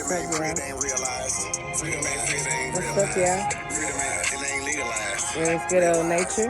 What's up, y'all? In this good old nature.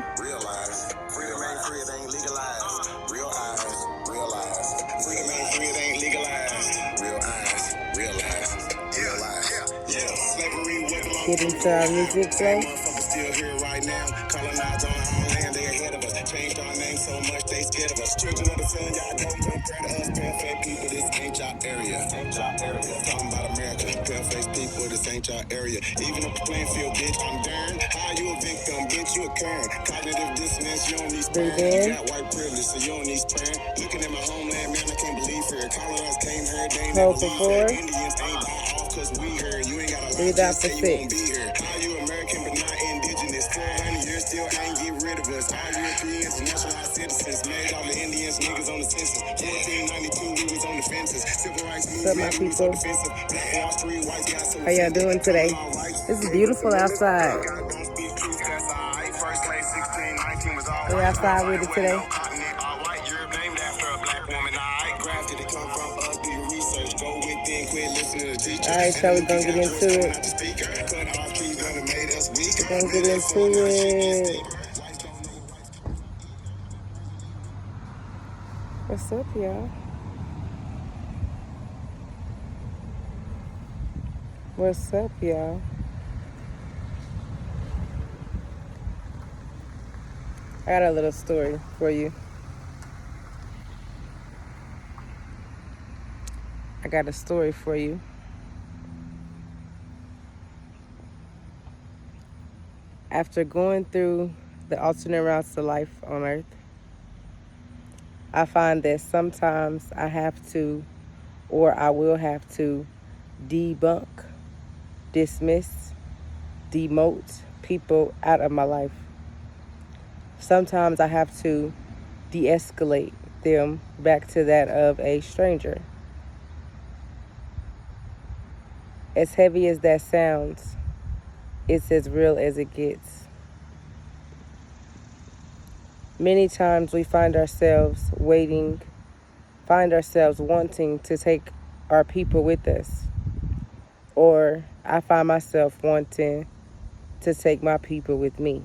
Freedom ain't free, it ain't legalized. Real eyes, real eyes. Freedom ain't free, it ain't legalized. Real eyes, real eyes, real eyes. Yeah, slavery was Get into our music play. motherfuckers still here right now. Colonized on our land, they ahead of us. Changed our name so much they scared of us. Children of the sun, y'all don't come proud of us. Pale-faced people, this ain't y'all area. Talking about America, pale-faced people, this ain't y'all area. Even if the playing field, bitch, I'm darned. How you a victim, bitch, you a Karen. Cognitive dissonance, you don't need sperm. You got white privilege, so you don't need sperm. Looking at my homeland, man, I can't believe it. Colonized came here, they ain't never leave here. Indians ain't die off cause we here. You ain't gotta lie, just say you won't be here. How you American but not indigenous? 400 years still ain't get rid of us. All Europeans and nationalized citizens. Made all the Indians, niggas on the census. 1492, we was on the fences. Civil rights movement, we was on the defensive. Black Wall Street, white guys so How y'all doing today? It's beautiful outside. We're outside with it today. Alright, so we're gonna get into it. We're gonna get into it. What's up, y'all? What's up, y'all? I got a little story for you. I got a story for you. After going through the alternate routes to life on Earth, I find that sometimes I have to, or I will have to, debunk, dismiss, demote people out of my life. Sometimes I have to de-escalate them back to that of a stranger. As heavy as that sounds, it's as real as it gets. Many times we find ourselves wanting to take our people with us. Or I find myself wanting to take my people with me.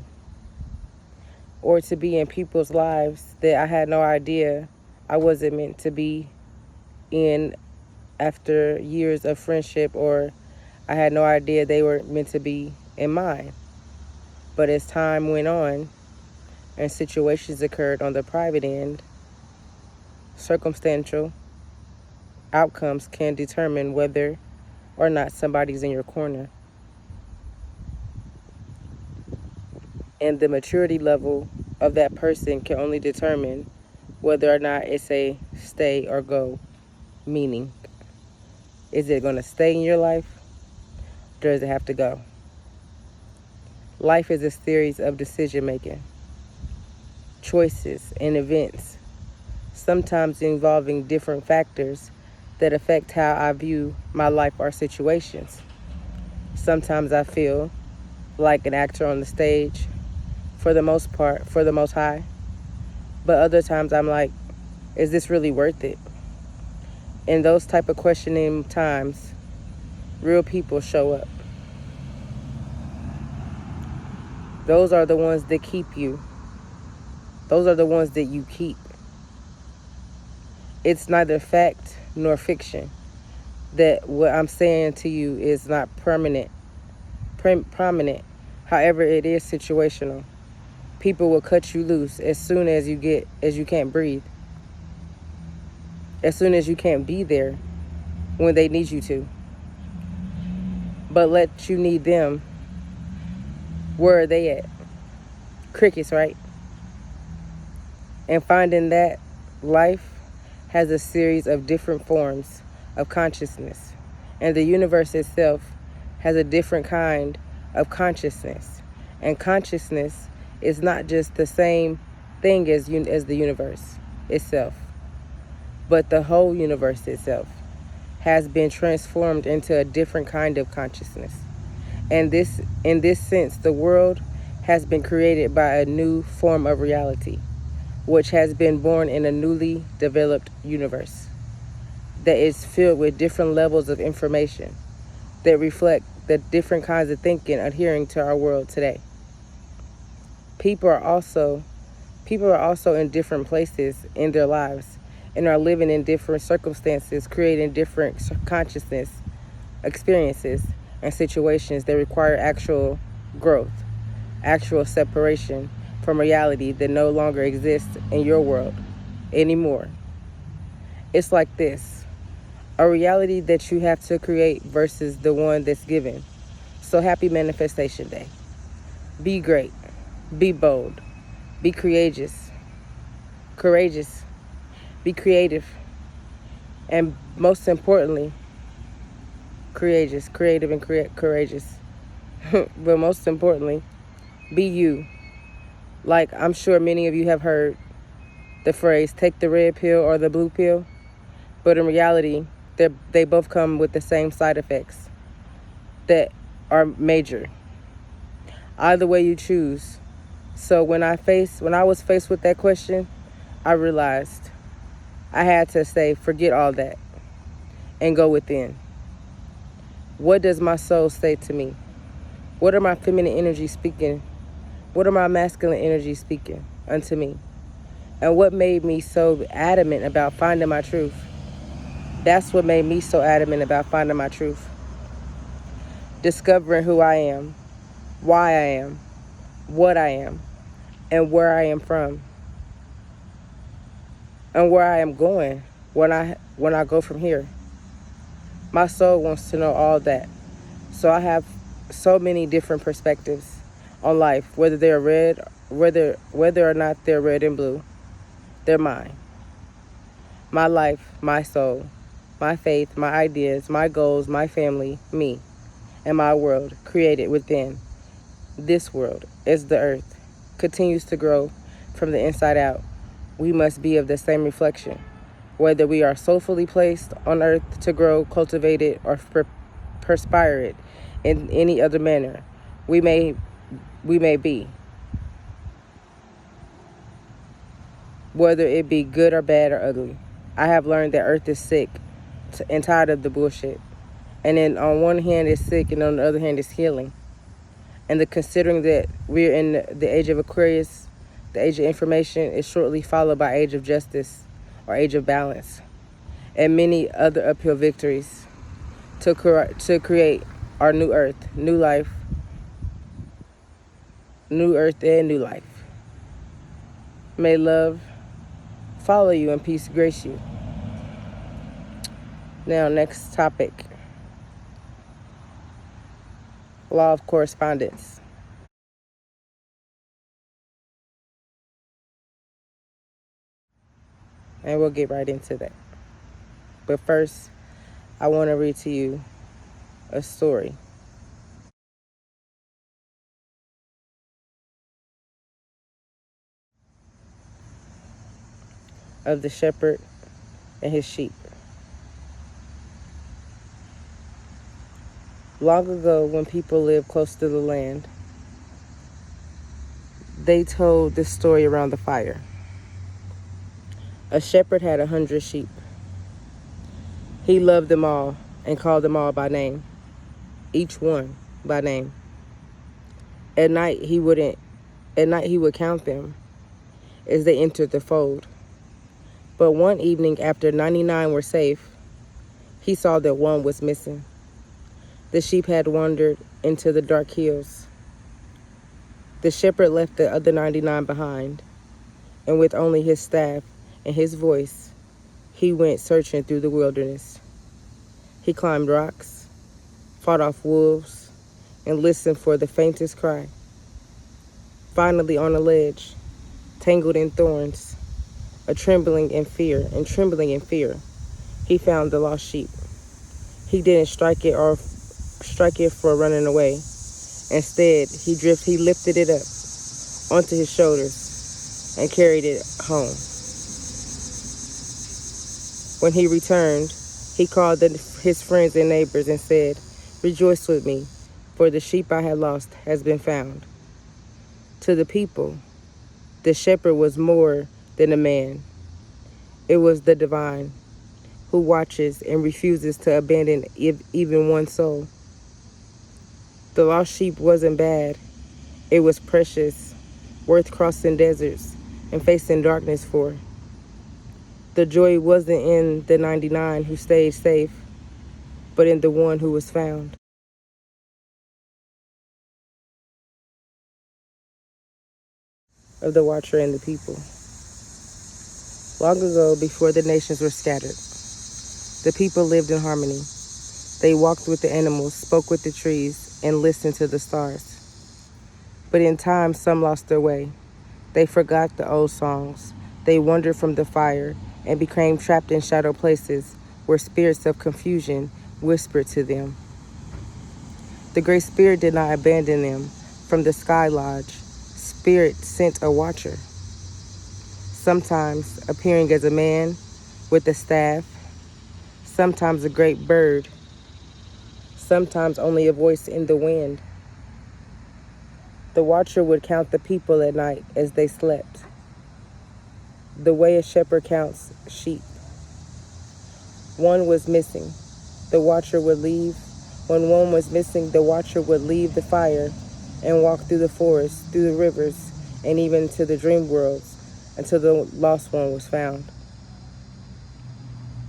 Or to be in people's lives that I had no idea I wasn't meant to be in after years of friendship, or I had no idea they were meant to be in mine. But as time went on and situations occurred on the private end, circumstantial outcomes can determine whether or not somebody's in your corner. And the maturity level of that person can only determine whether or not it's a stay or go meaning. Is it going to stay in your life, or does it have to go? Life is a series of decision making, choices, and events, sometimes involving different factors that affect how I view my life or situations. Sometimes I feel like an actor on the stage, for the most part, for the most high. But other times I'm like, is this really worth it? In those type of questioning times, real people show up. Those are the ones that keep you. Those are the ones that you keep. It's neither fact nor fiction that what I'm saying to you is not prominent. However, it is situational. People will cut you loose as soon as you can't breathe. As soon as you can't be there when they need you to. But let you need them. Where are they at? Crickets, right? And finding that life has a series of different forms of consciousness. And the universe itself has a different kind of consciousness. And consciousness is not just the same thing as the universe itself, but the whole universe itself has been transformed into a different kind of consciousness. And in this sense, the world has been created by a new form of reality, which has been born in a newly developed universe. that is filled with different levels of information that reflect the different kinds of thinking adhering to our world today. People are also in different places in their lives and are living in different circumstances, creating different consciousness experiences and situations that require actual growth, actual separation from reality that no longer exists in your world anymore. It's like this: a reality that you have to create versus the one that's given. So happy Manifestation Day. Be great. Be bold. Be courageous. Be creative. And most importantly, creative and courageous. But most importantly, be you. Like, I'm sure many of you have heard the phrase, take the red pill or the blue pill. But in reality, they both come with the same side effects that are major. Either way you choose. So when I was faced with that question, I realized I had to say, forget all that and go within. What does my soul say to me? What are my feminine energies speaking? What are my masculine energies speaking unto me? And what made me so adamant about finding my truth? That's what made me so adamant about finding my truth. Discovering who I am, why I am, what I am, and where I am from, and where I am going when I go from here. My soul wants to know all that. So I have so many different perspectives on life, whether they're red, whether or not they're red and blue. They're mine. My life, my soul, my faith, my ideas, my goals, my family, me, and my world created within. This world, as the earth, continues to grow from the inside out. We must be of the same reflection. Whether we are soulfully placed on earth to grow, cultivate it, or perspire it in any other manner, we may be. Whether it be good or bad or ugly. I have learned that earth is sick and tired of the bullshit. And then on one hand it's sick and on the other hand it's healing. And considering that we're in the age of Aquarius, the age of information is shortly followed by age of justice or age of balance, and many other uphill victories to create our new earth, new life, new earth and new life. May love follow you and peace grace you. Now, next topic. Law of Correspondence. And we'll get right into that. But first, I want to read to you a story of the shepherd and his sheep. Long ago, when people lived close to the land, they told this story around the fire. A shepherd had 100 sheep. He loved them all and called them all by name, each one by name. At night he would count them as they entered the fold. But one evening, after 99 were safe, he saw that one was missing. The sheep had wandered into the dark hills. The shepherd left the other 99 behind, and with only his staff and his voice, he went searching through the wilderness. He climbed rocks, fought off wolves, and listened for the faintest cry. Finally, on a ledge, tangled in thorns, trembling in fear, he found the lost sheep. He didn't strike it for running away. Instead, he lifted it up onto his shoulders and carried it home. When he returned, he called his friends and neighbors and said, "Rejoice with me, for the sheep I had lost has been found." To the people, the shepherd was more than a man. It was the divine, who watches and refuses to abandon even one soul. The lost sheep wasn't bad. It was precious, worth crossing deserts and facing darkness for. The joy wasn't in the 99 who stayed safe, but in the one who was found. Of the watcher and the people. Long ago, before the nations were scattered, the people lived in harmony. They walked with the animals, spoke with the trees, and listened to the stars. But in time, some lost their way. They forgot the old songs. They wandered from the fire and became trapped in shadow places where spirits of confusion whispered to them. The Great Spirit did not abandon them. From the sky lodge, Spirit sent a watcher, sometimes appearing as a man with a staff, sometimes a great bird, sometimes only a voice in the wind. The watcher would count the people at night as they slept, the way a shepherd counts sheep. One was missing. The watcher would leave. When one was missing, the watcher would leave the fire and walk through the forest, through the rivers, and even to the dream worlds until the lost one was found.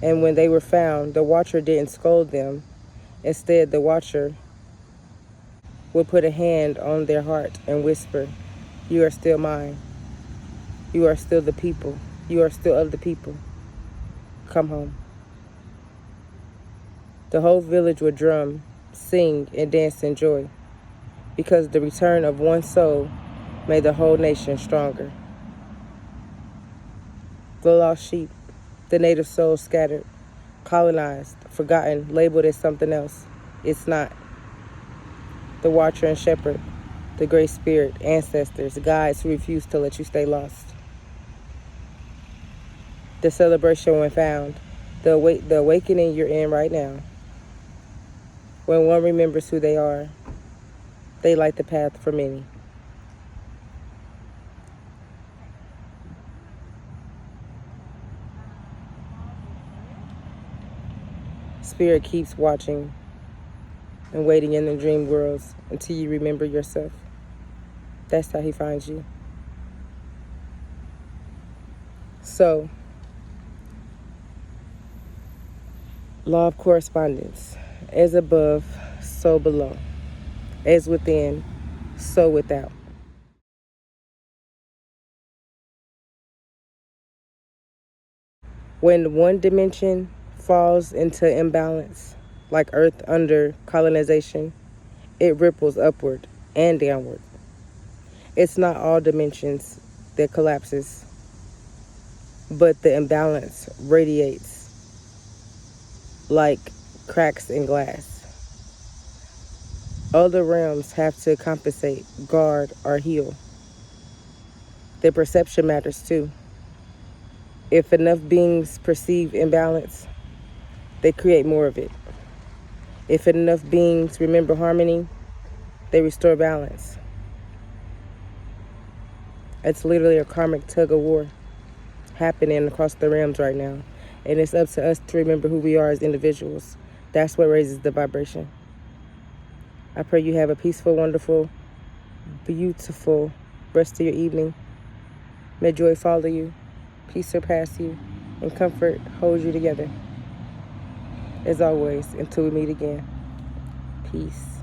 And when they were found, the watcher didn't scold them. Instead, the watcher would put a hand on their heart and whisper, "You are still mine. You are still the people. You are still of the people. Come home." The whole village would drum, sing, and dance in joy, because the return of one soul made the whole nation stronger. The lost sheep, the native souls scattered, colonized, forgotten, labeled as something else. It's not. The watcher and shepherd, the Great Spirit, ancestors, guides who refuse to let you stay lost. The celebration when found, the awakening you're in right now. When one remembers who they are, they light the path for many. Spirit keeps watching and waiting in the dream worlds until you remember yourself. That's how he finds you. So, Law of Correspondence. As above, so below. As within, so without. When one dimension falls into imbalance, like Earth under colonization, it ripples upward and downward. It's not all dimensions that collapses, but the imbalance radiates like cracks in glass. Other realms have to compensate, guard, or heal. Their perception matters too. If enough beings perceive imbalance, they create more of it. If enough beings remember harmony, they restore balance. It's literally a karmic tug of war happening across the realms right now. And it's up to us to remember who we are as individuals. That's what raises the vibration. I pray you have a peaceful, wonderful, beautiful rest of your evening. May joy follow you, peace surpass you, and comfort hold you together. As always, until we meet again, peace.